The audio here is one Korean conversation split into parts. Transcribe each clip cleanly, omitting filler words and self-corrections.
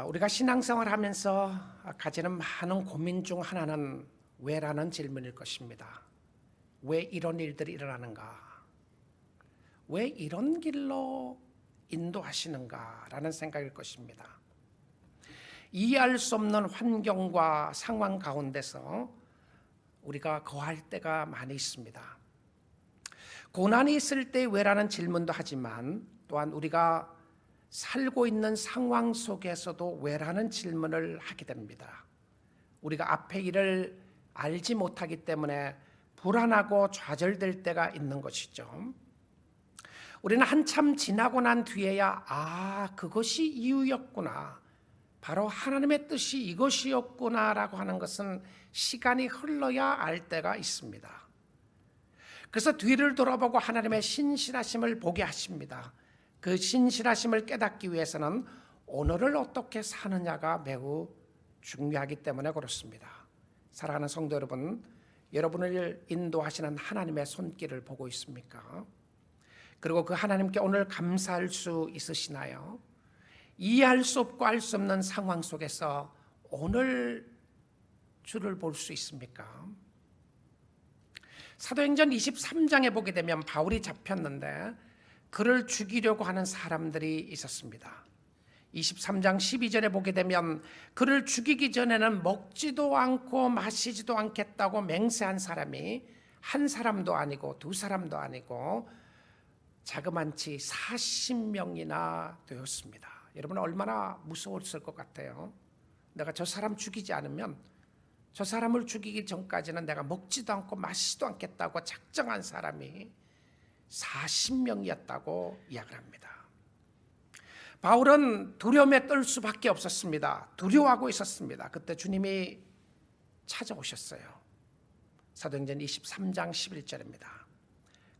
우리가 신앙생활 하면서 가지는 많은 고민 중 하나는 왜라는 질문일 것입니다. 왜 이런 일들이 일어나는가? 왜 이런 길로 인도하시는가? 라는 생각일 것입니다. 이해할 수 없는 환경과 상황 가운데서 우리가 거할 때가 많이 있습니다. 고난이 있을 때 왜라는 질문도 하지만 또한 우리가 살고 있는 상황 속에서도 왜라는 질문을 하게 됩니다. 우리가 앞의 일을 알지 못하기 때문에 불안하고 좌절될 때가 있는 것이죠. 우리는 한참 지나고 난 뒤에야 그것이 이유였구나, 바로 하나님의 뜻이 이것이었구나 라고 하는 것은 시간이 흘러야 알 때가 있습니다. 그래서 뒤를 돌아보고 하나님의 신실하심을 보게 하십니다. 그 신실하심을 깨닫기 위해서는 오늘을 어떻게 사느냐가 매우 중요하기 때문에 그렇습니다. 사랑하는 성도 여러분, 여러분을 인도하시는 하나님의 손길을 보고 있습니까? 그리고 그 하나님께 오늘 감사할 수 있으시나요? 이해할 수 없고 알 수 없는 상황 속에서 오늘 주를 볼 수 있습니까? 사도행전 23장에 보게 되면 바울이 잡혔는데 그를 죽이려고 하는 사람들이 있었습니다. 23장 12절에 보게 되면 그를 죽이기 전에는 먹지도 않고 마시지도 않겠다고 맹세한 사람이 한 사람도 아니고 두 사람도 아니고 자그만치 40명이나 되었습니다. 여러분 얼마나 무서웠을 것 같아요. 내가 저 사람 죽이지 않으면, 저 사람을 죽이기 전까지는 내가 먹지도 않고 마시지도 않겠다고 작정한 사람이 40명이었다고 이야기를 합니다. 바울은 두려움에 떨 수밖에 없었습니다. 두려워하고 있었습니다. 그때 주님이 찾아오셨어요. 사도행전 23장 11절입니다.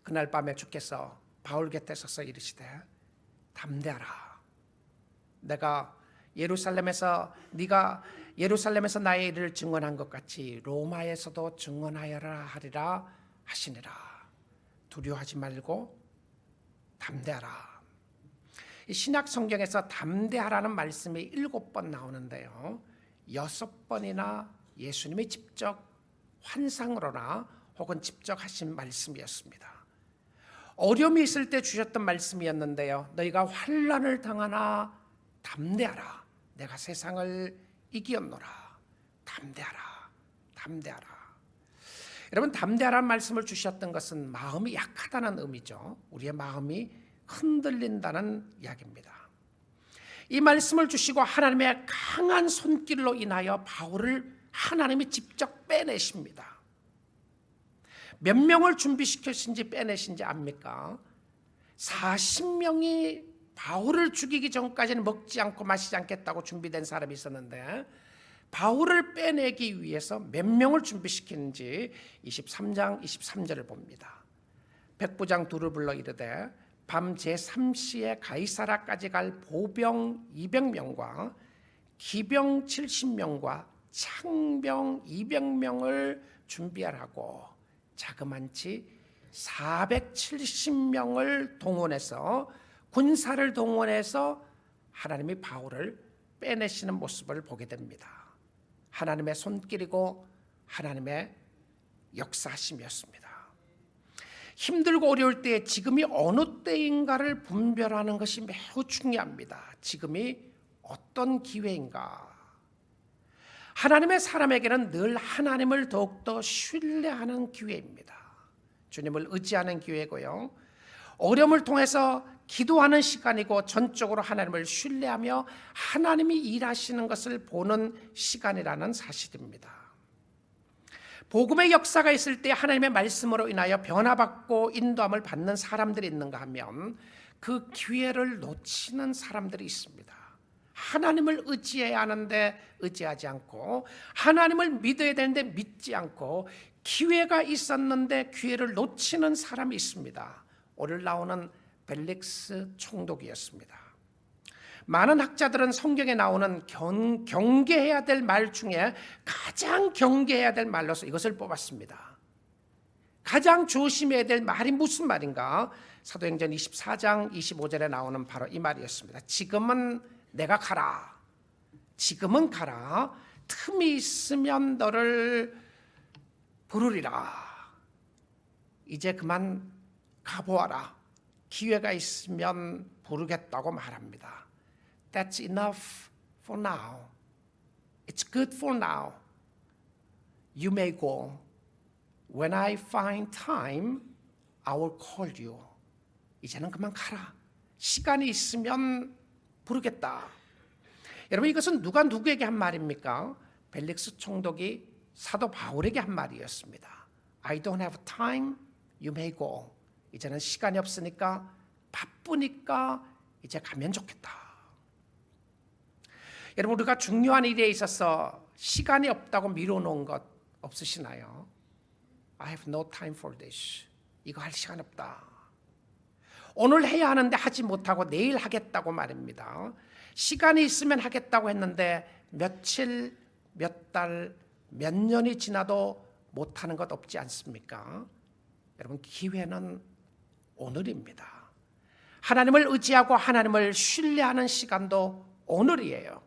그날 밤에 주께서 바울 곁에 서서 이르시되 담대하라. 네가 예루살렘에서 나의 일을 증언한 것 같이 로마에서도 증언하여라 하리라 하시니라. 두려워하지 말고 담대하라. 이 신약 성경에서 담대하라는 말씀이 7번 나오는데요, 6번이나 예수님이 직접 환상으로나 혹은 직접 하신 말씀이었습니다. 어려움이 있을 때 주셨던 말씀이었는데요, 너희가 환난을 당하나 담대하라. 내가 세상을 이기었노라. 담대하라. 담대하라. 여러분, 담대하라는 말씀을 주셨던 것은 마음이 약하다는 의미죠. 우리의 마음이 흔들린다는 이야기입니다. 이 말씀을 주시고 하나님의 강한 손길로 인하여 바울을 하나님이 직접 빼내십니다. 몇 명을 준비시켰는지 빼내신지 압니까? 40명이 바울을 죽이기 전까지는 먹지 않고 마시지 않겠다고 준비된 사람이 있었는데 바울을 빼내기 위해서 몇 명을 준비시키는지 23장 23절을 봅니다. 백부장 둘을 불러 이르되 밤 제3시에 가이사라까지 갈 보병 200명과 기병 70명과 창병 200명을 준비하라고 자그만치 470명을 동원해서, 군사를 동원해서 하나님이 바울을 빼내시는 모습을 보게 됩니다. 하나님의 손길이고 하나님의 역사하심이었습니다. 힘들고 어려울 때 지금이 어느 때인가를 분별하는 것이 매우 중요합니다. 지금이 어떤 기회인가? 하나님의 사람에게는 늘 하나님을 더욱더 신뢰하는 기회입니다. 주님을 의지하는 기회고요, 어려움을 통해서 기도하는 시간이고 전적으로 하나님을 신뢰하며 하나님이 일하시는 것을 보는 시간이라는 사실입니다. 복음의 역사가 있을 때 하나님의 말씀으로 인하여 변화받고 인도함을 받는 사람들이 있는가 하면 그 기회를 놓치는 사람들이 있습니다. 하나님을 의지해야 하는데 의지하지 않고, 하나님을 믿어야 되는데 믿지 않고, 기회가 있었는데 기회를 놓치는 사람이 있습니다. 오늘 나오는 벨릭스 총독이었습니다. 많은 학자들은 성경에 나오는 경계해야 될 말 중에 가장 경계해야 될 말로서 이것을 뽑았습니다. 가장 조심해야 될 말이 무슨 말인가? 사도행전 24장 25절에 나오는 바로 이 말이었습니다. 지금은 내가 가라. 지금은 가라. 틈이 있으면 너를 부르리라. 이제 그만 가보아라. 기회가 있으면 부르겠다고 말합니다. That's enough for now. It's good for now. You may go. When I find time, I will call you. 이제는 그만 가라. 시간이 있으면 부르겠다. 여러분, 이것은 누가 누구에게 한 말입니까? 벨릭스 총독이 사도 바울에게 한 말이었습니다. I don't have time, you may go. 이제는 시간이 없으니까, 바쁘니까 이제 가면 좋겠다. 여러분, 우리가 중요한 일에 있어서 시간이 없다고 미뤄놓은 것 없으시나요? I have no time for this. 이거 할 시간 없다. 오늘 해야 하는데 하지 못하고 내일 하겠다고 말입니다. 시간이 있으면 하겠다고 했는데 며칠, 몇 달, 몇 년이 지나도 못하는 것 없지 않습니까? 여러분, 기회는 오늘입니다. 하나님을 의지하고 하나님을 신뢰하는 시간도 오늘이에요.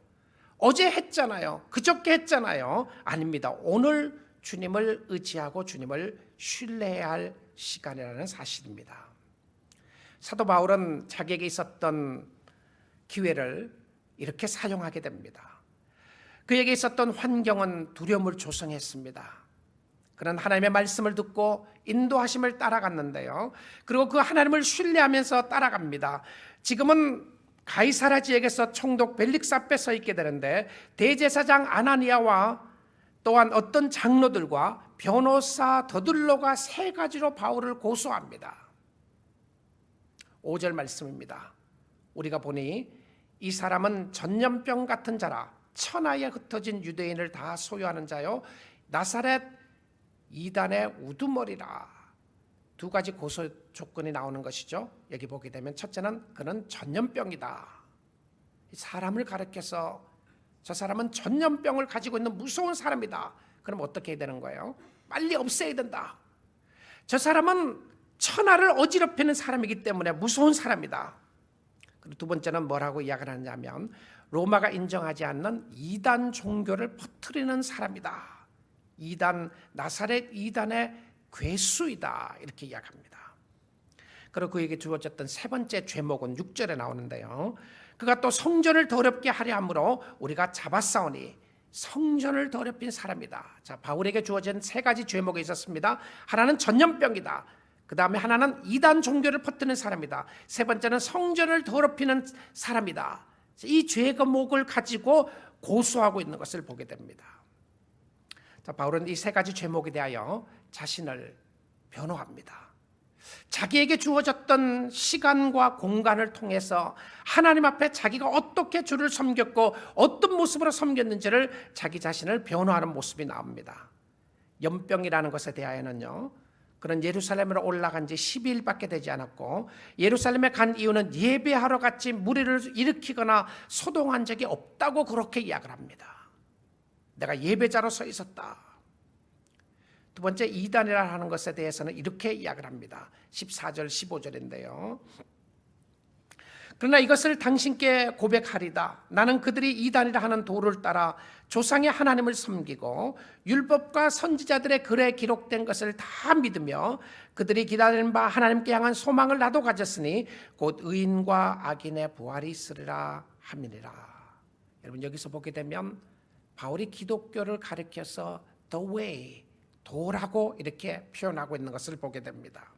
어제 했잖아요. 그저께 했잖아요. 아닙니다. 오늘 주님을 의지하고 주님을 신뢰해야 할 시간이라는 사실입니다. 사도 바울은 자기에게 있었던 기회를 이렇게 사용하게 됩니다. 그에게 있었던 환경은 두려움을 조성했습니다. 그는 하나님의 말씀을 듣고 인도하심을 따라갔는데요. 그리고 그 하나님을 신뢰하면서 따라갑니다. 지금은 가이사라 지역에서 총독 벨릭스 앞에 서 있게 되는데 대제사장 아나니아와 또한 어떤 장로들과 변호사 더들로가 세 가지로 바울을 고소합니다. 5절 말씀입니다. 우리가 보니 이 사람은 전염병 같은 자라 천하에 흩어진 유대인을 다 소유하는 자요 나사렛 이단의 우두머리라. 두 가지 고소 조건이 나오는 것이죠. 여기 보게 되면 첫째는 그는 전염병이다. 사람을 가리켜서 저 사람은 전염병을 가지고 있는 무서운 사람이다. 그럼 어떻게 해야 되는 거예요? 빨리 없애야 된다. 저 사람은 천하를 어지럽히는 사람이기 때문에 무서운 사람이다. 그리고 두 번째는 뭐라고 이야기를 하냐면 로마가 인정하지 않는 이단 종교를 퍼뜨리는 사람이다. 이단, 나사렛 이단의 괴수이다. 이렇게 이야기합니다. 그리고 그에게 주어졌던 세 번째 죄목은 6절에 나오는데요. 그가 또 성전을 더럽게 하려 함으로 우리가 잡아싸우니 성전을 더럽힌 사람이다. 자, 바울에게 주어진 세 가지 죄목이 있었습니다. 하나는 전염병이다. 그 다음에 하나는 이단 종교를 퍼뜨리는 사람이다. 세 번째는 성전을 더럽히는 사람이다. 이 죄목을 가지고 고소하고 있는 것을 보게 됩니다. 자, 바울은 이 세 가지 죄목에 대하여 자신을 변호합니다. 자기에게 주어졌던 시간과 공간을 통해서 하나님 앞에 자기가 어떻게 주를 섬겼고 어떤 모습으로 섬겼는지를 자기 자신을 변호하는 모습이 나옵니다. 연병이라는 것에 대하여는요, 그는 예루살렘으로 올라간 지 12일밖에 되지 않았고 예루살렘에 간 이유는 예배하러 같이 무리를 일으키거나 소동한 적이 없다고 그렇게 이야기를 합니다. 내가 예배자로 서 있었다. 두 번째, 이단이라 하는 것에 대해서는 이렇게 이야기를 합니다. 14절 15절인데요. 그러나 이것을 당신께 고백하리다. 나는 그들이 이단이라 하는 도를 따라 조상의 하나님을 섬기고 율법과 선지자들의 글에 기록된 것을 다 믿으며 그들이 기다리는 바 하나님께 향한 소망을 나도 가졌으니 곧 의인과 악인의 부활이 있으리라 함이니라. 여러분, 여기서 보게 되면 바울이 기독교를 가리켜서 the way, 도라고 이렇게 표현하고 있는 것을 보게 됩니다.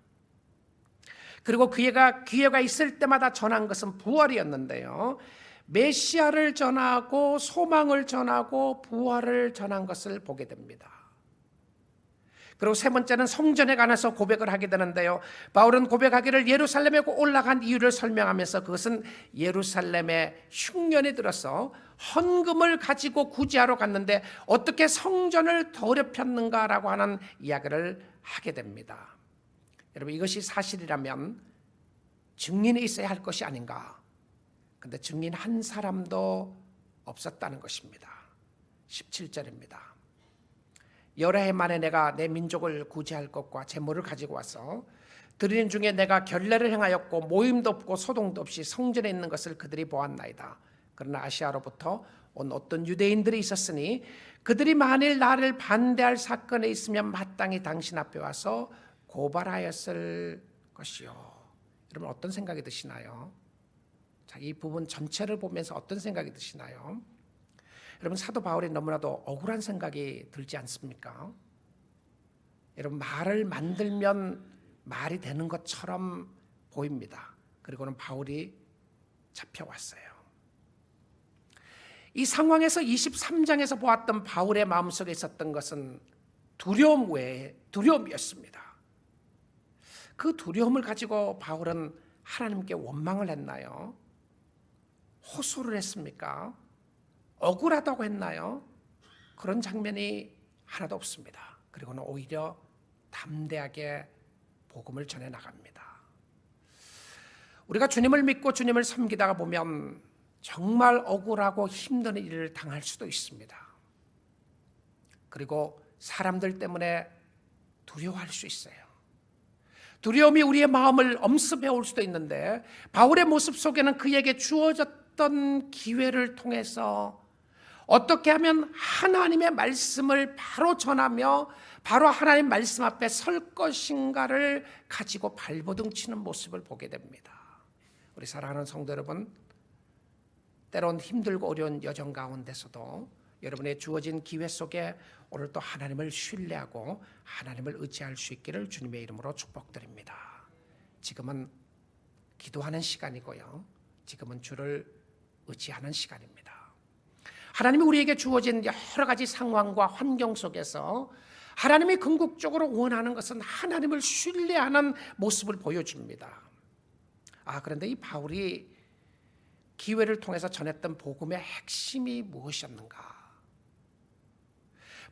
그리고 그가 기회가 있을 때마다 전한 것은 부활이었는데요. 메시아를 전하고 소망을 전하고 부활을 전한 것을 보게 됩니다. 그리고 세 번째는 성전에 관해서 고백을 하게 되는데요. 바울은 고백하기를 예루살렘에 올라간 이유를 설명하면서 그것은 예루살렘에 흉년이 들어서 헌금을 가지고 구제하러 갔는데 어떻게 성전을 더럽혔는가라고 하는 이야기를 하게 됩니다. 여러분, 이것이 사실이라면 증인이 있어야 할 것이 아닌가. 그런데 증인 한 사람도 없었다는 것입니다. 17절입니다. 여러 해 만에 내가 내 민족을 구제할 것과 재물을 가지고 와서 드리는 중에 내가 결례를 행하였고 모임도 없고 소동도 없이 성전에 있는 것을 그들이 보았나이다. 그러나 아시아로부터 온 어떤 유대인들이 있었으니 그들이 만일 나를 반대할 사건에 있으면 마땅히 당신 앞에 와서 고발하였을 것이요. 여러분 어떤 생각이 드시나요? 자, 이 부분 전체를 보면서 어떤 생각이 드시나요? 여러분 사도 바울이 너무나도 억울한 생각이 들지 않습니까? 여러분 말을 만들면 말이 되는 것처럼 보입니다. 그리고는 바울이 잡혀왔어요. 이 상황에서 23장에서 보았던 바울의 마음속에 있었던 것은 두려움 외에 두려움이었습니다. 그 두려움을 가지고 바울은 하나님께 원망을 했나요? 호소를 했습니까? 억울하다고 했나요? 그런 장면이 하나도 없습니다. 그리고는 오히려 담대하게 복음을 전해 나갑니다. 우리가 주님을 믿고 주님을 섬기다가 보면 정말 억울하고 힘든 일을 당할 수도 있습니다. 그리고 사람들 때문에 두려워할 수 있어요. 두려움이 우리의 마음을 엄습해 올 수도 있는데 바울의 모습 속에는 그에게 주어졌던 기회를 통해서 어떻게 하면 하나님의 말씀을 바로 전하며 바로 하나님 말씀 앞에 설 것인가를 가지고 발버둥 치는 모습을 보게 됩니다. 우리 사랑하는 성도 여러분, 때론 힘들고 어려운 여정 가운데서도 여러분의 주어진 기회 속에 오늘 또 하나님을 신뢰하고 하나님을 의지할 수 있기를 주님의 이름으로 축복드립니다. 지금은 기도하는 시간이고요. 지금은 주를 의지하는 시간입니다. 하나님이 우리에게 주어진 여러 가지 상황과 환경 속에서 하나님이 궁극적으로 원하는 것은 하나님을 신뢰하는 모습을 보여줍니다. 그런데 이 바울이 기회를 통해서 전했던 복음의 핵심이 무엇이었는가?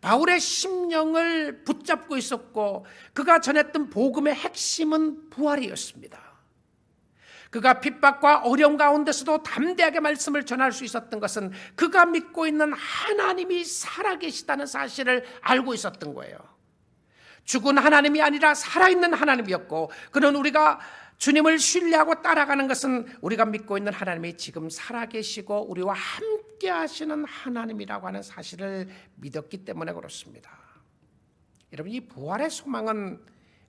바울의 심령을 붙잡고 있었고 그가 전했던 복음의 핵심은 부활이었습니다. 그가 핍박과 어려움 가운데서도 담대하게 말씀을 전할 수 있었던 것은 그가 믿고 있는 하나님이 살아계시다는 사실을 알고 있었던 거예요. 죽은 하나님이 아니라 살아있는 하나님이었고 그는 우리가 주님을 신뢰하고 따라가는 것은 우리가 믿고 있는 하나님이 지금 살아계시고 우리와 함께 하시는 하나님이라고 하는 사실을 믿었기 때문에 그렇습니다. 여러분 이 부활의 소망은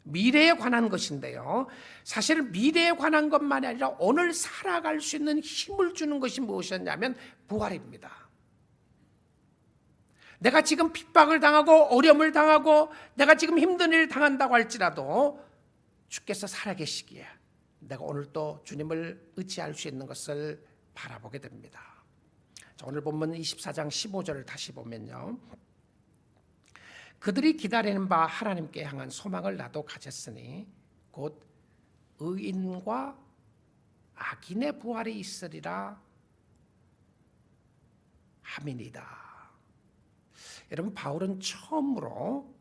미래에 관한 것인데요. 사실 미래에 관한 것만이 아니라 오늘 살아갈 수 있는 힘을 주는 것이 무엇이었냐면 부활입니다. 내가 지금 핍박을 당하고 어려움을 당하고 내가 지금 힘든 일을 당한다고 할지라도 주께서 살아계시기에 내가 오늘 또 주님을 의지할 수 있는 것을 바라보게 됩니다. 자, 오늘 본문 24장 15절을 다시 보면요. 그들이 기다리는 바 하나님께 향한 소망을 나도 가졌으니 곧 의인과 악인의 부활이 있으리라 함이니이다. 여러분 바울은 처음으로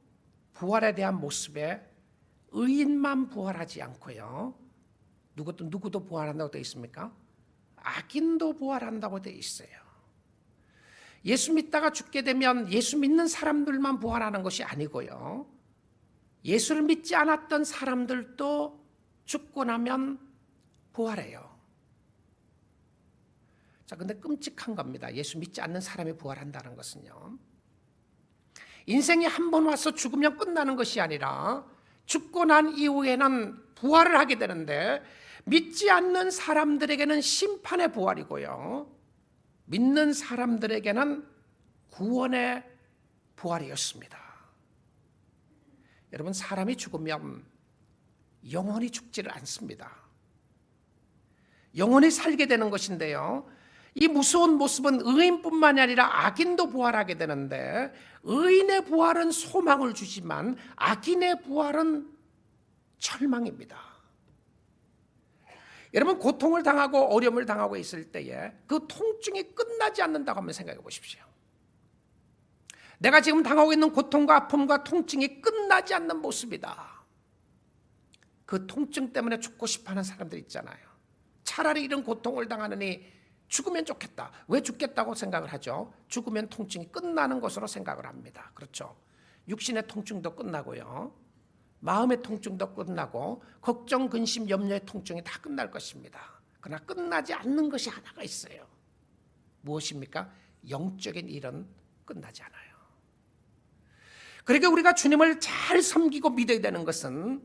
부활에 대한 모습에 의인만 부활하지 않고요. 누구도 부활한다고 되어 있습니까? 악인도 부활한다고 되어 있어요. 예수 믿다가 죽게 되면 예수 믿는 사람들만 부활하는 것이 아니고요. 예수를 믿지 않았던 사람들도 죽고 나면 부활해요. 자, 근데 끔찍한 겁니다. 예수 믿지 않는 사람이 부활한다는 것은요. 인생이 한 번 와서 죽으면 끝나는 것이 아니라 죽고 난 이후에는 부활을 하게 되는데 믿지 않는 사람들에게는 심판의 부활이고요. 믿는 사람들에게는 구원의 부활이었습니다. 여러분 사람이 죽으면 영원히 죽지를 않습니다. 영원히 살게 되는 것인데요. 이 무서운 모습은 의인뿐만이 아니라 악인도 부활하게 되는데 의인의 부활은 소망을 주지만 악인의 부활은 절망입니다. 여러분 고통을 당하고 어려움을 당하고 있을 때에 그 통증이 끝나지 않는다고 한번 생각해 보십시오. 내가 지금 당하고 있는 고통과 아픔과 통증이 끝나지 않는 모습이다. 그 통증 때문에 죽고 싶어하는 사람들 있잖아요. 차라리 이런 고통을 당하느니 죽으면 좋겠다. 왜 죽겠다고 생각을 하죠? 죽으면 통증이 끝나는 것으로 생각을 합니다. 그렇죠? 육신의 통증도 끝나고요. 마음의 통증도 끝나고 걱정, 근심, 염려의 통증이 다 끝날 것입니다. 그러나 끝나지 않는 것이 하나가 있어요. 무엇입니까? 영적인 일은 끝나지 않아요. 그러니까 우리가 주님을 잘 섬기고 믿어야 되는 것은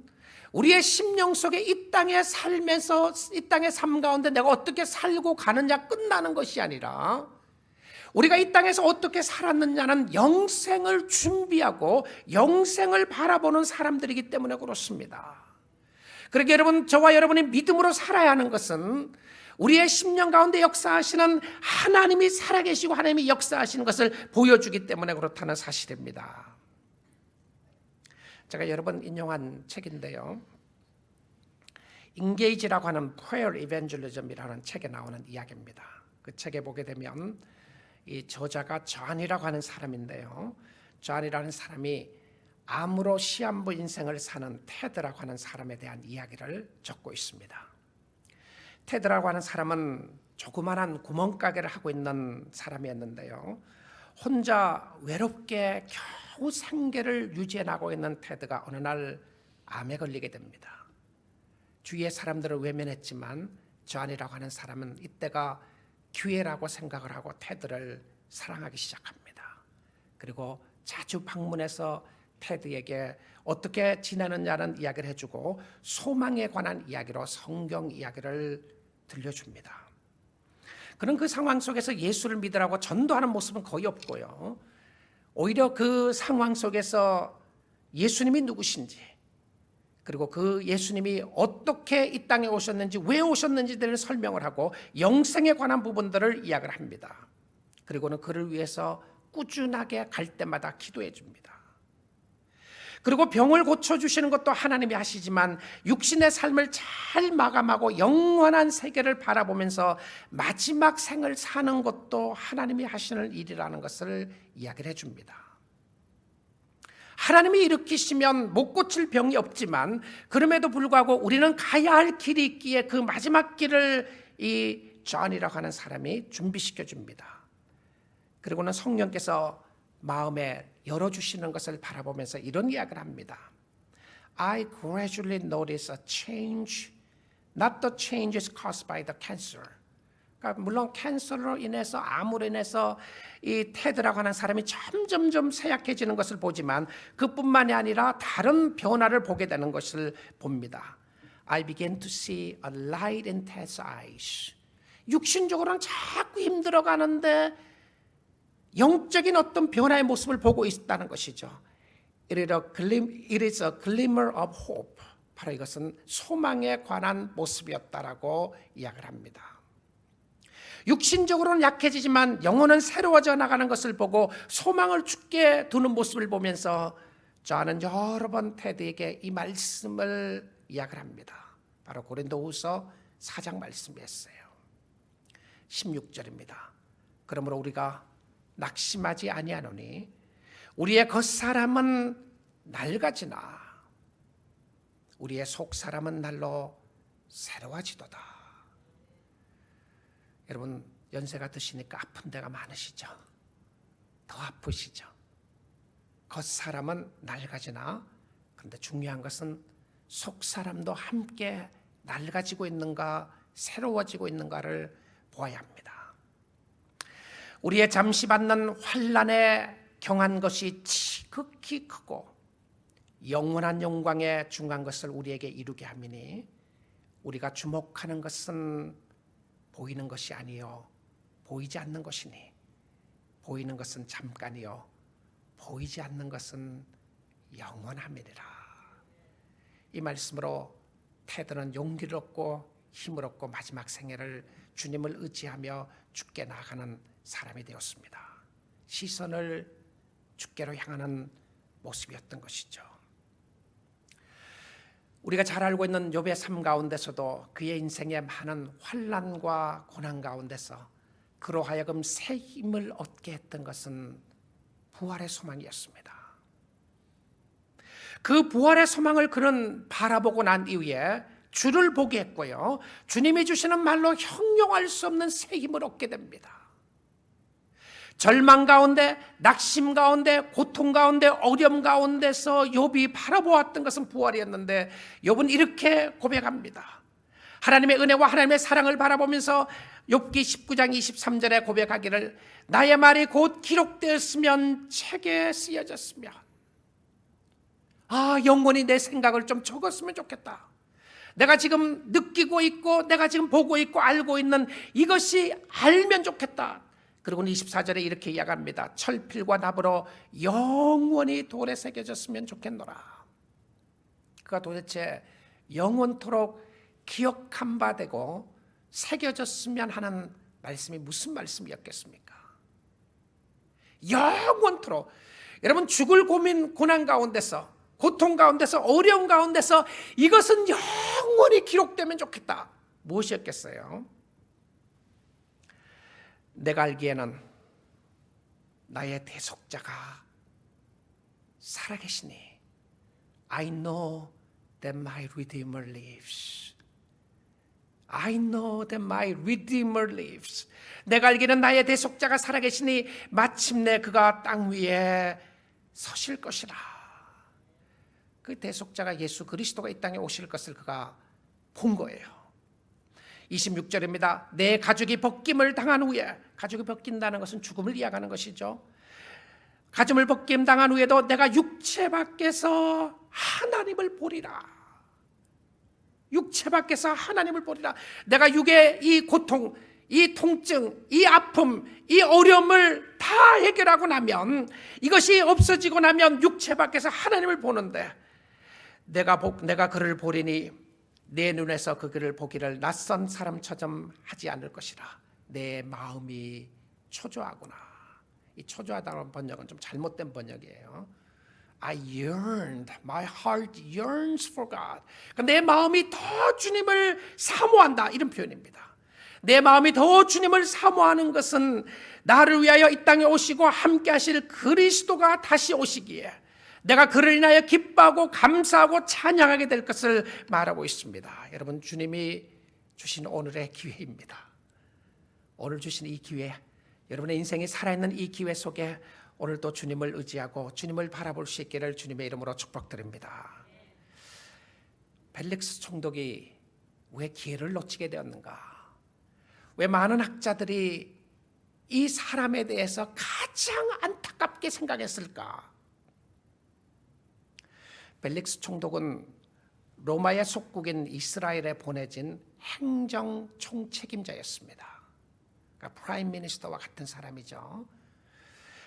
우리의 심령 속에 이 땅에 살면서 이 땅의 삶 가운데 내가 어떻게 살고 가느냐 끝나는 것이 아니라 우리가 이 땅에서 어떻게 살았느냐는 영생을 준비하고 영생을 바라보는 사람들이기 때문에 그렇습니다. 그러니까 여러분, 저와 여러분이 믿음으로 살아야 하는 것은 우리의 심령 가운데 역사하시는 하나님이 살아계시고 하나님이 역사하시는 것을 보여주기 때문에 그렇다는 사실입니다. 제가 여러 번 인용한 책인데요, 인게이지라고 하는 Prayer Evangelism이라는 책에 나오는 이야기입니다. 그 책에 보게 되면 이 저자가 존이라고 하는 사람인데요, 존이라는 사람이 암으로 시한부 인생을 사는 테드라고 하는 사람에 대한 이야기를 적고 있습니다. 테드라고 하는 사람은 조그만한 구멍가게를 하고 있는 사람이었는데요, 혼자 외롭게 겨우 생계를 유지해 나가고 있는 테드가 어느 날 암에 걸리게 됩니다. 주위의 사람들을 외면했지만 존이라고 하는 사람은 이때가 기회라고 생각을 하고 테드를 사랑하기 시작합니다. 그리고 자주 방문해서 테드에게 어떻게 지내느냐는 이야기를 해주고 소망에 관한 이야기로 성경 이야기를 들려줍니다. 그런 그 상황 속에서 예수를 믿으라고 전도하는 모습은 거의 없고요, 오히려 그 상황 속에서 예수님이 누구신지, 그리고 그 예수님이 어떻게 이 땅에 오셨는지, 왜 오셨는지를 설명을 하고 영생에 관한 부분들을 이야기를 합니다. 그리고는 그를 위해서 꾸준하게 갈 때마다 기도해 줍니다. 그리고 병을 고쳐주시는 것도 하나님이 하시지만 육신의 삶을 잘 마감하고 영원한 세계를 바라보면서 마지막 생을 사는 것도 하나님이 하시는 일이라는 것을 이야기를 해줍니다. 하나님이 일으키시면 못 고칠 병이 없지만 그럼에도 불구하고 우리는 가야 할 길이 있기에 그 마지막 길을 이 존이라고 하는 사람이 준비시켜 줍니다. 그리고는 성령께서 마음에 열어주시는 것을 바라보면서 이런 이야기를 합니다. I gradually notice a change, not the changes caused by the cancer. 그러니까 물론 캔서로 인해서, 암으로 인해서 이 테드라고 하는 사람이 점점점 쇠약해지는 것을 보지만 그뿐만이 아니라 다른 변화를 보게 되는 것을 봅니다. I began to see a light in Ted's eyes. 육신적으로는 자꾸 힘들어가는데 영적인 어떤 변화의 모습을 보고 있다는 것이죠. It is a glimmer of hope. 바로 이것은 소망에 관한 모습이었다라고 이야기를 합니다. 육신적으로는 약해지지만 영혼은 새로워져 나가는 것을 보고 소망을 죽게 두는 모습을 보면서 저는 여러 번 테드에게 이 말씀을 이야기를 합니다. 바로 고린도후서 4장 말씀이었어요. 16절입니다. 그러므로 우리가 낙심하지 아니하노니 우리의 겉사람은 낡아지나 우리의 속사람은 날로 새로워지도다. 여러분, 연세가 드시니까 아픈 데가 많으시죠? 더 아프시죠? 겉사람은 낡아지나, 그런데 중요한 것은 속사람도 함께 낡아지고 있는가 새로워지고 있는가를 보아야 합니다. 우리의 잠시 받는 환난에 경한 것이 지극히 크고 영원한 영광에 중한 것을 우리에게 이루게 함이니 우리가 주목하는 것은 보이는 것이 아니요 보이지 않는 것이니 보이는 것은 잠깐이요 보이지 않는 것은 영원함이니라. 이 말씀으로 테드는 용기를 얻고 힘을 얻고 마지막 생애를 주님을 의지하며 죽게 나가는 사람이 되었습니다. 시선을 주께로 향하는 모습이었던 것이죠. 우리가 잘 알고 있는 욥의 삶 가운데서도 그의 인생의 많은 환난과 고난 가운데서 그로 하여금 새 힘을 얻게 했던 것은 부활의 소망이었습니다. 그 부활의 소망을 그는 바라보고 난 이후에 주를 보게 했고요, 주님이 주시는 말로 형용할 수 없는 새 힘을 얻게 됩니다. 절망 가운데, 낙심 가운데, 고통 가운데, 어려움 가운데서 욥이 바라보았던 것은 부활이었는데 욥은 이렇게 고백합니다. 하나님의 은혜와 하나님의 사랑을 바라보면서 욥기 19장 23절에 고백하기를 나의 말이 곧 기록되었으면 책에 쓰여졌으면 영원히 내 생각을 좀 적었으면 좋겠다. 내가 지금 느끼고 있고 내가 지금 보고 있고 알고 있는 이것이 알면 좋겠다. 그리고 24절에 이렇게 이야기합니다. 철필과 납으로 영원히 돌에 새겨졌으면 좋겠노라. 그가 도대체 영원토록 기억한 바 되고 새겨졌으면 하는 말씀이 무슨 말씀이었겠습니까? 영원토록. 여러분, 죽을 고민 고난 가운데서, 고통 가운데서, 어려움 가운데서 이것은 영원히 기록되면 좋겠다. 무엇이었겠어요? 내가 알기에는 나의 대속자가 살아계시니 I know that my Redeemer lives. I know that my Redeemer lives. 내가 알기는 나의 대속자가 살아계시니 마침내 그가 땅 위에 서실 것이라. 그 대속자가 예수 그리스도가 이 땅에 오실 것을 그가 본 거예요. 26절입니다. 내 가죽이 벗김을 당한 후에, 가죽이 벗긴다는 것은 죽음을 이야기하는 것이죠. 가죽을 벗김 당한 후에도 내가 육체 밖에서 하나님을 보리라. 육체 밖에서 하나님을 보리라. 내가 육의 이 고통, 이 통증, 이 아픔, 이 어려움을 다 해결하고 나면, 이것이 없어지고 나면 육체 밖에서 하나님을 보는데, 내가 그를 보리니 내 눈에서 그 그를 보기를 낯선 사람처럼 하지 않을 것이라. 내 마음이 초조하구나. 이 초조하다는 번역은 좀 잘못된 번역이에요. I yearned, my heart yearns for God. 내 마음이 더 주님을 사모한다, 이런 표현입니다. 내 마음이 더 주님을 사모하는 것은 나를 위하여 이 땅에 오시고 함께 하실 그리스도가 다시 오시기에 내가 그를 인하여 기뻐하고 감사하고 찬양하게 될 것을 말하고 있습니다. 여러분, 주님이 주신 오늘의 기회입니다. 오늘 주신 이 기회, 여러분의 인생이 살아있는 이 기회 속에 오늘도 주님을 의지하고 주님을 바라볼 수 있기를 주님의 이름으로 축복드립니다. 벨릭스 총독이 왜 기회를 놓치게 되었는가? 왜 많은 학자들이 이 사람에 대해서 가장 안타깝게 생각했을까? 벨릭스 총독은 로마의 속국인 이스라엘에 보내진 행정 총책임자였습니다. 그러니까 프라임 미니스터와 같은 사람이죠.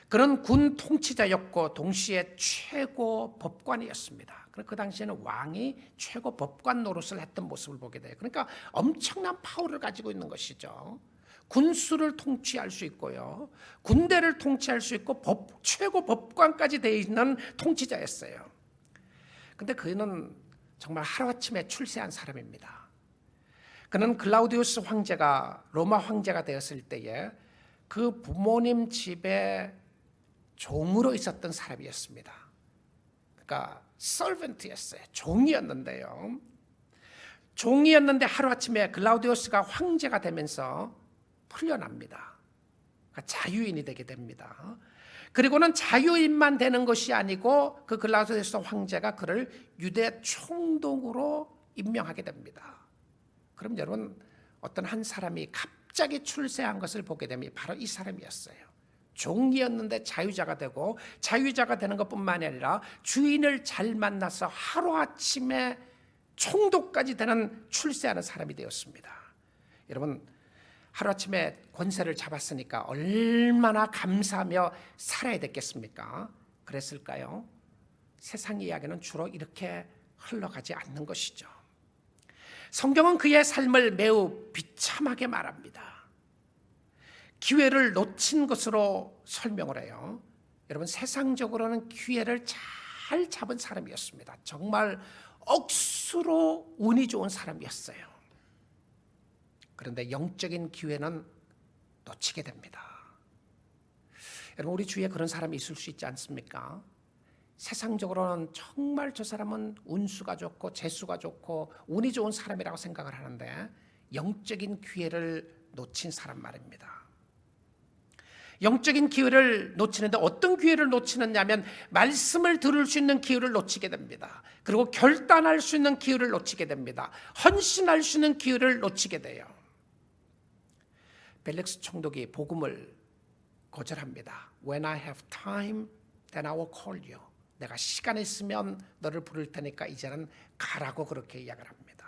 그런 군 통치자였고 동시에 최고 법관이었습니다. 그 당시에는 왕이 최고 법관 노릇을 했던 모습을 보게 돼요. 그러니까 엄청난 파워를 가지고 있는 것이죠. 군수를 통치할 수 있고요, 군대를 통치할 수 있고 최고 법관까지 되어 있는 통치자였어요. 근데 그는 정말 하루아침에 출세한 사람입니다. 그는 글라우디우스 황제가 로마 황제가 되었을 때에 그 부모님 집에 종으로 있었던 사람이었습니다. 그러니까 servant였어요. 종이었는데요. 종이었는데 하루아침에 글라우디우스가 황제가 되면서 풀려납니다. 그러니까 자유인이 되게 됩니다. 그리고는 자유인만 되는 것이 아니고 그 글라우디우스 황제가 그를 유대 총독으로 임명하게 됩니다. 그럼 여러분, 어떤 한 사람이 갑자기 출세한 것을 보게 되면 바로 이 사람이었어요. 종이었는데 자유자가 되고, 자유자가 되는 것뿐만이 아니라 주인을 잘 만나서 하루아침에 총독까지 되는 출세하는 사람이 되었습니다. 여러분, 하루아침에 권세를 잡았으니까 얼마나 감사하며 살아야 됐겠습니까? 그랬을까요? 세상 이야기는 주로 이렇게 흘러가지 않는 것이죠. 성경은 그의 삶을 매우 비참하게 말합니다. 기회를 놓친 것으로 설명을 해요. 여러분, 세상적으로는 기회를 잘 잡은 사람이었습니다. 정말 억수로 운이 좋은 사람이었어요. 그런데 영적인 기회는 놓치게 됩니다. 여러분, 우리 주위에 그런 사람이 있을 수 있지 않습니까? 세상적으로는 정말 저 사람은 운수가 좋고 재수가 좋고 운이 좋은 사람이라고 생각을 하는데 영적인 기회를 놓친 사람 말입니다. 영적인 기회를 놓치는데 어떤 기회를 놓치느냐면 말씀을 들을 수 있는 기회를 놓치게 됩니다. 그리고 결단할 수 있는 기회를 놓치게 됩니다. 헌신할 수 있는 기회를 놓치게 돼요. 벨릭스 총독이 복음을 거절합니다. When I have time, then I will call you. 내가 시간 있으면 너를 부를 테니까 이제는 가라고 그렇게 이야기를 합니다.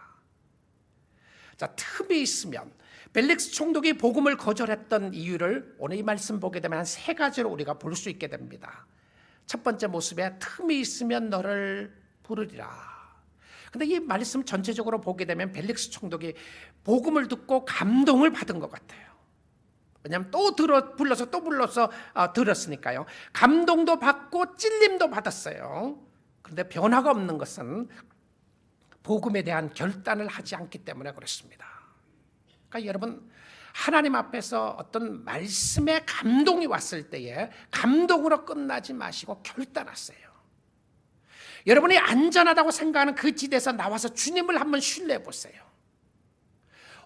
자, 틈이 있으면 벨릭스 총독이 복음을 거절했던 이유를 오늘 이 말씀 보게 되면 한 세 가지로 우리가 볼 수 있게 됩니다. 첫 번째 모습에 틈이 있으면 너를 부르리라. 근데 이 말씀 전체적으로 보게 되면 벨릭스 총독이 복음을 듣고 감동을 받은 것 같아요. 왜냐하면 불러서 들었으니까요. 감동도 받고 찔림도 받았어요. 그런데 변화가 없는 것은 복음에 대한 결단을 하지 않기 때문에 그렇습니다. 그러니까 여러분, 하나님 앞에서 어떤 말씀의 감동이 왔을 때에 감동으로 끝나지 마시고 결단하세요. 여러분이 안전하다고 생각하는 그 지대에서 나와서 주님을 한번 신뢰해 보세요.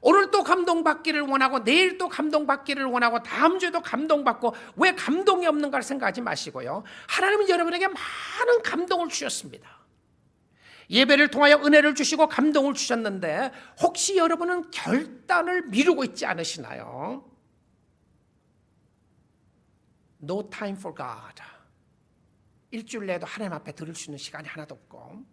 오늘 또 감동받기를 원하고 내일 또 감동받기를 원하고 다음 주에도 감동받고 왜 감동이 없는가를 생각하지 마시고요. 하나님은 여러분에게 많은 감동을 주셨습니다. 예배를 통하여 은혜를 주시고 감동을 주셨는데 혹시 여러분은 결단을 미루고 있지 않으시나요? No time for God. 일주일 내에도 하나님 앞에 들을 수 있는 시간이 하나도 없고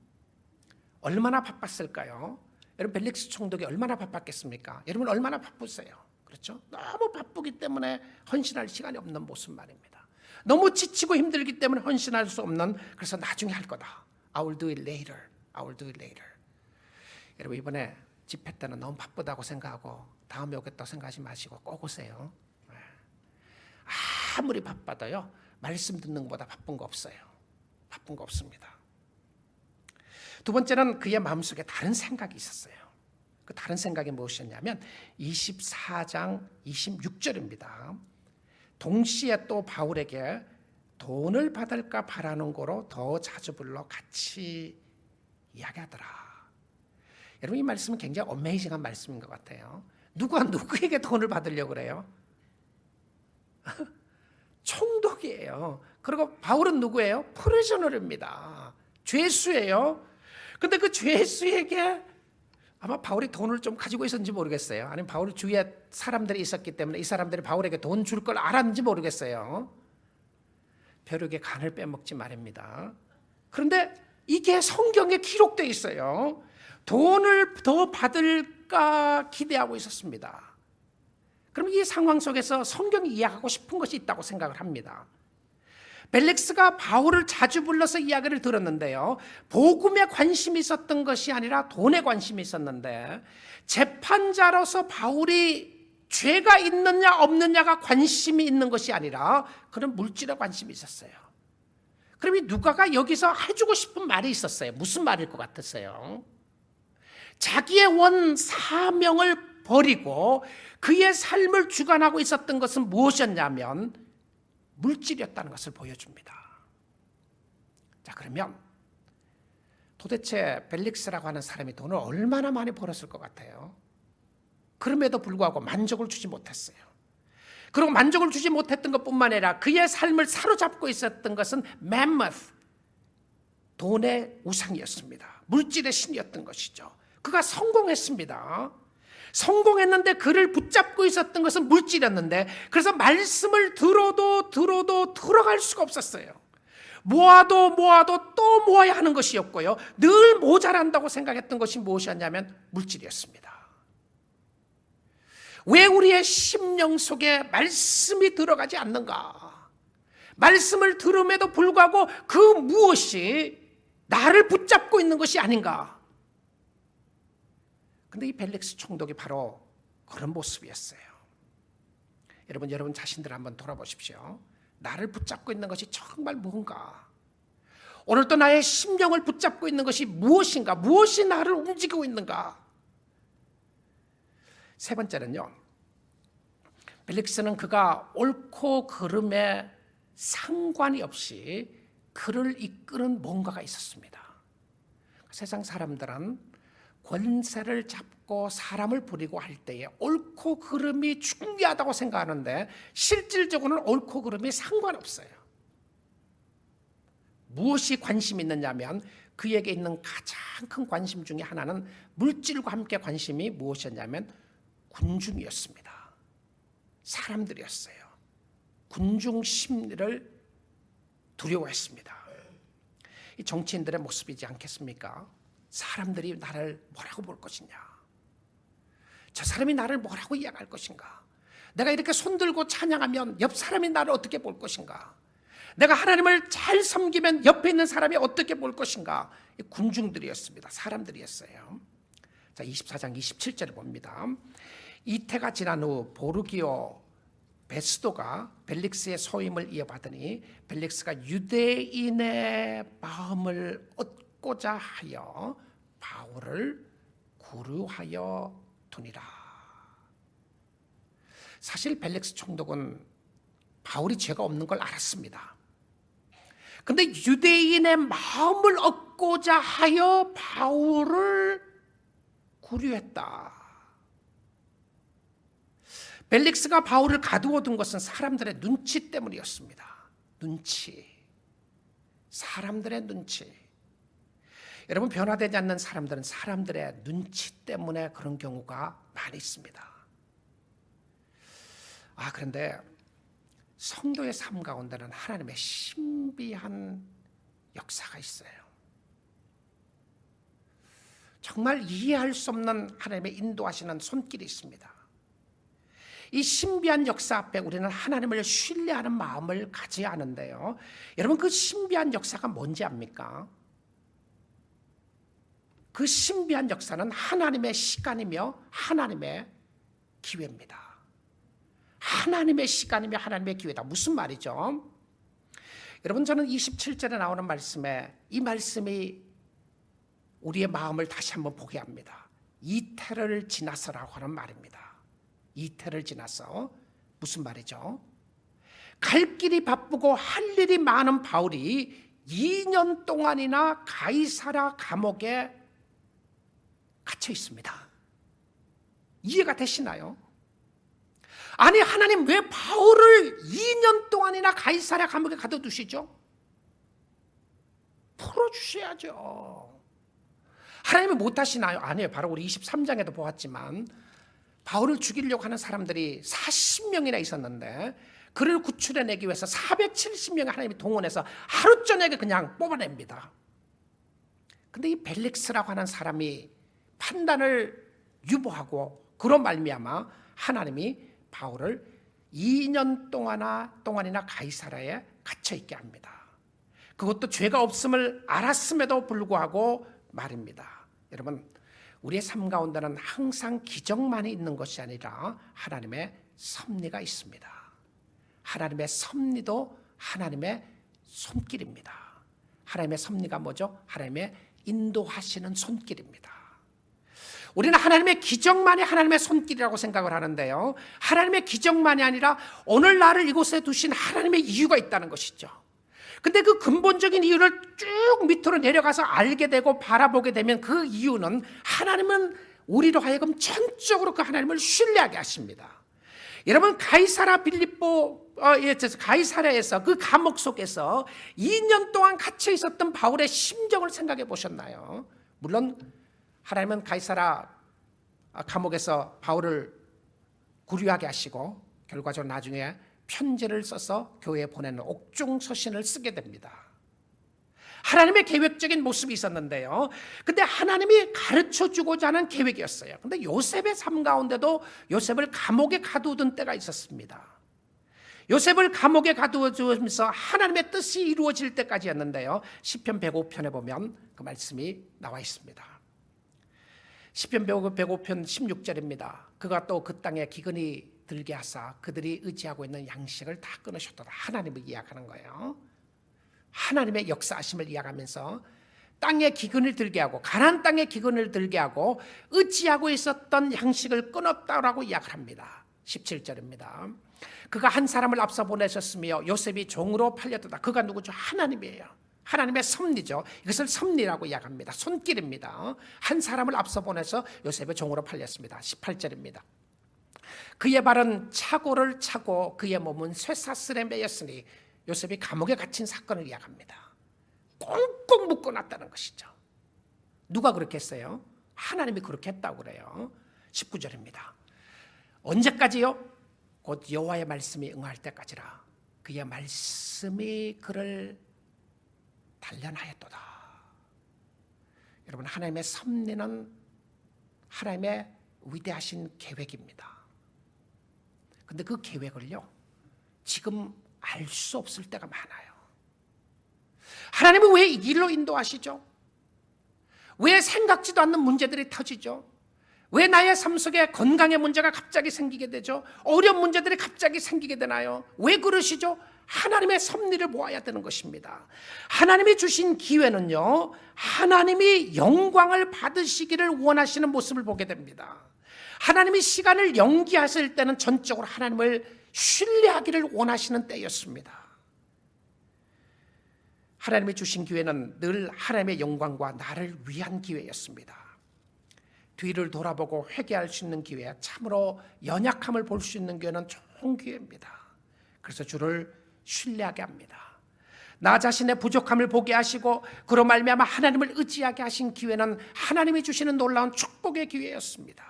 얼마나 바빴을까요? 여러분, 벨릭스 총독이 얼마나 바빴겠습니까? 여러분 얼마나 바쁘세요? 그렇죠? 너무 바쁘기 때문에 헌신할 시간이 없는 모습 말입니다. 너무 지치고 힘들기 때문에 헌신할 수 없는, 그래서 나중에 할 거다. I will do it later. I will do it later. 여러분, 이번에 집회 때는 너무 바쁘다고 생각하고 다음에 오겠다고 생각하지 마시고 꼭 오세요. 아무리 바빠도요, 말씀 듣는 것보다 바쁜 거 없어요. 바쁜 거 없습니다. 두 번째는 그의 마음속에 다른 생각이 있었어요. 그 다른 생각이 무엇이었냐면 24장 26절입니다. 동시에 또 바울에게 돈을 받을까 바라는 거로 더 자주 불러 같이 이야기하더라. 여러분, 이 말씀은 굉장히 어메이징한 말씀인 것 같아요. 누가 누구에게 돈을 받으려고 그래요? 총독이에요. 그리고 바울은 누구예요? 프리저너입니다. 죄수예요. 근데 그 죄수에게 아마 바울이 돈을 좀 가지고 있었는지 모르겠어요. 아니면 바울 주위에 사람들이 있었기 때문에 이 사람들이 바울에게 돈 줄 걸 알았는지 모르겠어요. 벼룩의 간을 빼먹지 말입니다. 그런데 이게 성경에 기록되어 있어요. 돈을 더 받을까 기대하고 있었습니다. 그럼 이 상황 속에서 성경이 이야기하고 싶은 것이 있다고 생각을 합니다. 벨릭스가 바울을 자주 불러서 이야기를 들었는데요, 복음에 관심이 있었던 것이 아니라 돈에 관심이 있었는데, 재판자로서 바울이 죄가 있느냐 없느냐가 관심이 있는 것이 아니라 그런 물질에 관심이 있었어요. 그럼 이 누가가 여기서 해주고 싶은 말이 있었어요. 무슨 말일 것 같았어요? 자기의 원 사명을 버리고 그의 삶을 주관하고 있었던 것은 무엇이었냐면 물질이었다는 것을 보여줍니다. 자, 그러면 도대체 벨릭스라고 하는 사람이 돈을 얼마나 많이 벌었을 것 같아요? 그럼에도 불구하고 만족을 주지 못했어요. 그리고 만족을 주지 못했던 것뿐만 아니라 그의 삶을 사로잡고 있었던 것은 맘모스, 돈의 우상이었습니다. 물질의 신이었던 것이죠. 그가 성공했습니다. 성공했는데 그를 붙잡고 있었던 것은 물질이었는데, 그래서 말씀을 들어도 들어갈 수가 없었어요. 모아도 또 모아야 하는 것이었고요, 늘 모자란다고 생각했던 것이 무엇이었냐면 물질이었습니다. 왜 우리의 심령 속에 말씀이 들어가지 않는가? 말씀을 들음에도 불구하고 그 무엇이 나를 붙잡고 있는 것이 아닌가? 근데 이 벨릭스 총독이 바로 그런 모습이었어요. 여러분 자신들 한번 돌아보십시오. 나를 붙잡고 있는 것이 정말 무엇인가? 오늘도 나의 심령을 붙잡고 있는 것이 무엇인가? 무엇이 나를 움직이고 있는가? 세 번째는요, 벨릭스는 그가 옳고 그름에 상관이 없이 그를 이끄는 뭔가가 있었습니다. 세상 사람들은 권세를 잡고 사람을 부리고 할 때에 옳고 그름이 중요하다고 생각하는데 실질적으로는 옳고 그름이 상관없어요. 무엇이 관심이 있느냐면 그에게 있는 가장 큰 관심 중에 하나는 물질과 함께 관심이 무엇이었냐면 군중이었습니다. 사람들이었어요. 군중 심리를 두려워했습니다. 이 정치인들의 모습이지 않겠습니까? 사람들이 나를 뭐라고 볼 것이냐, 저 사람이 나를 뭐라고 이야기할 것인가, 내가 이렇게 손들고 찬양하면 옆 사람이 나를 어떻게 볼 것인가, 내가 하나님을 잘 섬기면 옆에 있는 사람이 어떻게 볼 것인가. 군중들이었습니다. 사람들이었어요. 자, 24장 27절을 봅니다. 이태가 지난 후 보르기오 베스도가 벨릭스의 소임을 이어받으니 벨릭스가 유대인의 마음을 얻고자 하여 바울을 구류하여 두니라. 사실 벨릭스 총독은 바울이 죄가 없는 걸 알았습니다. 근데 유대인의 마음을 얻고자 하여 바울을 구류했다. 벨릭스가 바울을 가두어 둔 것은 사람들의 눈치 때문이었습니다. 눈치. 사람들의 눈치. 여러분, 변화되지 않는 사람들은 사람들의 눈치 때문에 그런 경우가 많이 있습니다. 그런데 성도의 삶 가운데는 하나님의 신비한 역사가 있어요. 정말 이해할 수 없는 하나님의 인도하시는 손길이 있습니다. 이 신비한 역사 앞에 우리는 하나님을 신뢰하는 마음을 가져야 하는데요. 여러분, 그 신비한 역사가 뭔지 압니까? 그 신비한 역사는 하나님의 시간이며 하나님의 기회입니다. 하나님의 시간이며 하나님의 기회다. 무슨 말이죠? 여러분, 저는 27절에 나오는 말씀에 이 말씀이 우리의 마음을 다시 한번 보게 합니다. 이태를 지나서라고 하는 말입니다. 이태를 지나서. 무슨 말이죠? 갈 길이 바쁘고 할 일이 많은 바울이 2년 동안이나 가이사랴 감옥에 갇혀 있습니다. 이해가 되시나요? 아니, 하나님 왜 바울을 2년 동안이나 가이사랴 감옥에 가둬두시죠? 풀어주셔야죠. 하나님이 못하시나요? 아니에요. 바로 우리 23장에도 보았지만 바울을 죽이려고 하는 사람들이 40명이나 있었는데 그를 구출해내기 위해서 470명의 하나님이 동원해서 하루 저녁에 그냥 뽑아냅니다. 근데 이 벨릭스라고 하는 사람이 판단을 유보하고 그런 말미암아 하나님이 바울을 2년 동안이나 가이사랴에 갇혀있게 합니다. 그것도 죄가 없음을 알았음에도 불구하고 말입니다. 여러분, 우리의 삶 가운데는 항상 기적만이 있는 것이 아니라 하나님의 섭리가 있습니다. 하나님의 섭리도 하나님의 손길입니다. 하나님의 섭리가 뭐죠? 하나님의 인도하시는 손길입니다. 우리는 하나님의 기적만이 하나님의 손길이라고 생각을 하는데요, 하나님의 기적만이 아니라 오늘 나를 이곳에 두신 하나님의 이유가 있다는 것이죠. 근데 그 근본적인 이유를 쭉 밑으로 내려가서 알게 되고 바라보게 되면 그 이유는 하나님은 우리로 하여금 전적으로 그 하나님을 신뢰하게 하십니다. 여러분, 가이사랴에서 그 감옥 속에서 2년 동안 갇혀 있었던 바울의 심정을 생각해 보셨나요? 물론 하나님은 가이사랴 감옥에서 바울을 구류하게 하시고 결과적으로 나중에 편지를 써서 교회에 보내는 옥중 서신을 쓰게 됩니다. 하나님의 계획적인 모습이 있었는데요, 근데 하나님이 가르쳐주고자 하는 계획이었어요. 근데 요셉의 삶 가운데도 요셉을 감옥에 가두던 때가 있었습니다. 요셉을 감옥에 가두어주면서 하나님의 뜻이 이루어질 때까지였는데요, 시편 105편에 보면 그 말씀이 나와 있습니다. 시편 105편 16절입니다. 그가 또 그 땅에 기근이 들게 하사 그들이 의지하고 있는 양식을 다 끊으셨도다. 하나님을 이야기하는 거예요. 하나님의 역사하심을 이야기하면서 땅에 기근을 들게 하고 가나안 땅에 기근을 들게 하고 의지하고 있었던 양식을 끊었다라고 이야기합니다. 17절입니다. 그가 한 사람을 앞서 보내셨으며 요셉이 종으로 팔렸도다. 그가 누구죠? 하나님이에요. 하나님의 섭리죠. 이것을 섭리라고 이야기합니다. 손길입니다. 한 사람을 앞서 보내서 요셉의 종으로 팔렸습니다. 18절입니다. 그의 발은 차고를 차고 그의 몸은 쇠사슬에 매였으니 요셉이 감옥에 갇힌 사건을 이야기합니다. 꽁꽁 묶어놨다는 것이죠. 누가 그렇게 했어요? 하나님이 그렇게 했다고 그래요. 19절입니다. 언제까지요? 곧 여호와의 말씀이 응할 때까지라. 그의 말씀이 그를 단련하였도다. 여러분, 하나님의 섭리는 하나님의 위대하신 계획입니다. 근데 그 계획을요, 지금 알 수 없을 때가 많아요. 하나님은 왜 이 길로 인도하시죠? 왜 생각지도 않는 문제들이 터지죠? 왜 나의 삶 속에 건강의 문제가 갑자기 생기게 되죠? 어려운 문제들이 갑자기 생기게 되나요? 왜 그러시죠? 하나님의 섭리를 보아야 되는 것입니다. 하나님이 주신 기회는요, 하나님이 영광을 받으시기를 원하시는 모습을 보게 됩니다. 하나님이 시간을 연기하실 때는 전적으로 하나님을 신뢰하기를 원하시는 때였습니다. 하나님이 주신 기회는 늘 하나님의 영광과 나를 위한 기회였습니다. 뒤를 돌아보고 회개할 수 있는 기회, 참으로 연약함을 볼 수 있는 기회는 좋은 기회입니다. 그래서 주를 신뢰하게 합니다. 나 자신의 부족함을 보게 하시고 그로 말미암아 하나님을 의지하게 하신 기회는 하나님이 주시는 놀라운 축복의 기회였습니다.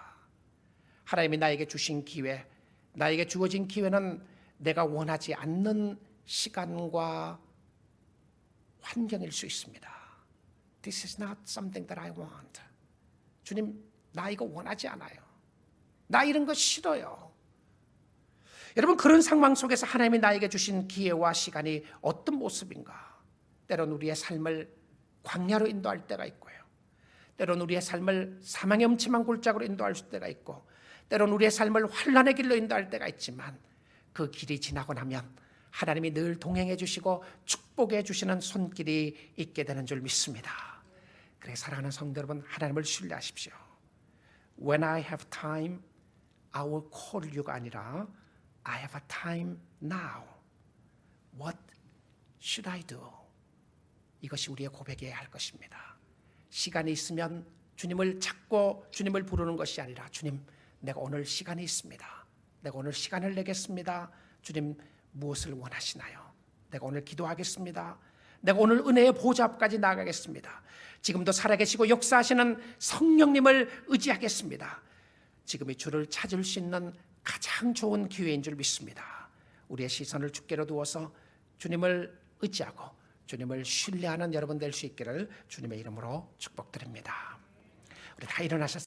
하나님이 나에게 주신 기회, 나에게 주어진 기회는 내가 원하지 않는 시간과 환경일 수 있습니다. This is not something that I want. 주님, 나 이거 원하지 않아요. 나 이런 거 싫어요. 여러분, 그런 상황 속에서 하나님이 나에게 주신 기회와 시간이 어떤 모습인가? 때론 우리의 삶을 광야로 인도할 때가 있고요. 때론 우리의 삶을 사망의 음침한 골짜기로 인도할 때가 있고, 때론 우리의 삶을 환난의 길로 인도할 때가 있지만, 그 길이 지나고 나면 하나님이 늘 동행해 주시고 축복해 주시는 손길이 있게 되는 줄 믿습니다. 그래, 사랑하는 성도 여러분, 하나님을 신뢰하십시오. When I have time, I will call you가 아니라 I have a time now. What should I do? 이것이 우리의 고백이어야 할 것입니다. 시간이 있으면 주님을 찾고 주님을 부르는 것이 아니라, 주님, 내가 오늘 시간이 있습니다. 내가 오늘 시간을 내겠습니다. 주님, 무엇을 원하시나요? 내가 오늘 기도하겠습니다. 내가 오늘 은혜의 보좌 앞까지 나아가겠습니다. 지금도 살아계시고 역사하시는 성령님을 의지하겠습니다. 지금이 주를 찾을 수 있는 가장 좋은 기회인 줄 믿습니다. 우리의 시선을 주께로 두어서 주님을 의지하고 주님을 신뢰하는 여러분 될 수 있기를 주님의 이름으로 축복드립니다. 우리 다 일어나셨습니다.